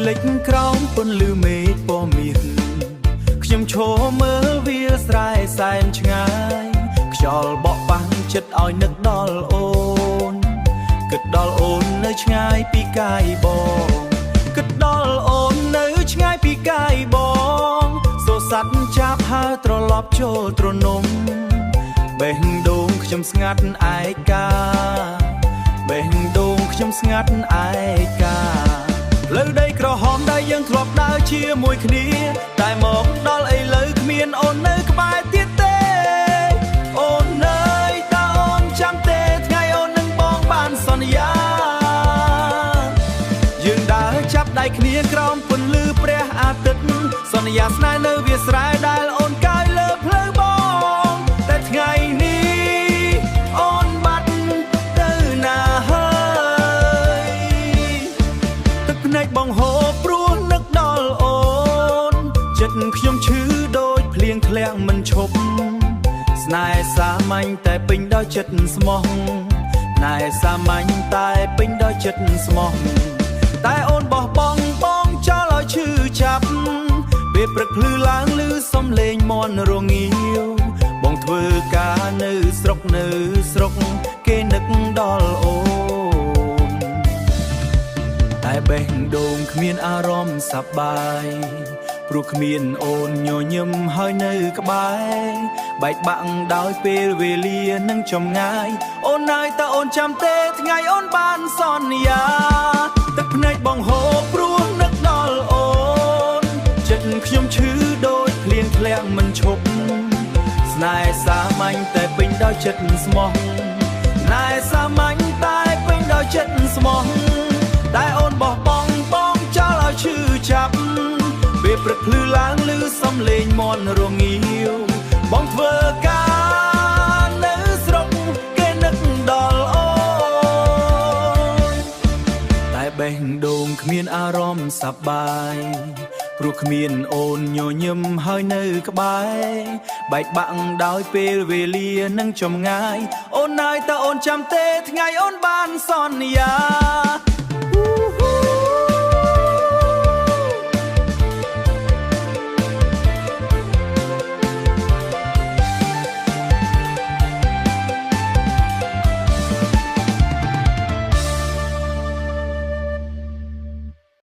លិចក្រោមពន្លឺមេឃពណ៌មាសខ្ញុំឈរមើលវាស្រែសែនឆ្ងាយខ្យល់បក់បាំងចិត្តឲ្យនឹកដល់អូនគិតដល់អូននៅឆ្ងាយពីកាយបងគិតដល់អូននៅឆ្ងាយពីកាយបងសូរស័ព្ទចាប់ហើត្រឡប់ចូលទ្រនំបេះដូងខ្ញុំស្ងាត់ឯកាបេះដូងខ្ញុំស្ងាត់ឯកាលើដីក្រហមដែលយើងធ្លាប់ដើរជាមួយគ្នាតែមកដល់ឥឡូវគ្មានអូននៅក្បែរទៀតទេអូនអើយតើអូនចាំទេថ្ងៃអូននឹងបងបានសន្យាយើងដើរចាប់ដៃគ្នាក្រោមពន្លឺព្រះអាទិត្យសន្យាស្នេហ៍នៅវាលស្រែដែលអូនកាយលើផ្លូវបងតែថ្ងៃនេះអូនបាត់ទៅណាហើយទឹកភ្នែកបងហូរព្រោះនឹកដល់អូនចិត្តខ្ញុំឈឺដូចភ្លៀងធ្លាក់មិនឈប់ស្នេហ៍សាមញ្ញតែពេញដោយចិត្តស្មោះណែសាមញ្ញតែពេញដោយចិត្តស្មោះតែអូនបោះបង់បងចោលឲ្យឈឺចាប់ពេលព្រឹកភ្លឺឡើងឮសំឡេងមន់រងាវបងធ្វើការនៅស្រុកគេនឹកដល់អូនតែបេះដូងគ្មានអារម្មណ៍សប្បាយព្រោះគ្មានអូនញញឹមហើយនៅក្បែរបែកបាក់ដោយពេលវេលានឹងចម្ងាយអូនហើយតើអូនចាំទេថ្ងៃអូនបានសន្យាទឹកភ្នែកបងហូរព្រោះនឹកដល់អូនចិត្តខ្ញុំឈឺដូចភ្លៀងធ្លាក់មិនឈប់ស្នេហ៍សាមញ្ញតែពេញដោយចិត្តស្មោះណែសាមញ្ញតែពេញដោយចិត្តស្មោះតែអូនបោះបង់បងចោលឲ្យឈឺចាប់ពេលព្រឹកភ្លឺឡើងឮសំឡេងមន់រងាវបងធ្វើការនៅស្រុកគេនឹកដល់អូនតែបេះដូងគ្មានអារម្មណ៍សប្បាយព្រោះគ្មានអូនញញឹមហើយនៅក្បែរបែកបាក់ដោយពេលវេលានឹងចម្ងាយអូនហើយតើអូនចាំទេថ្ងៃអូនបានសន្យា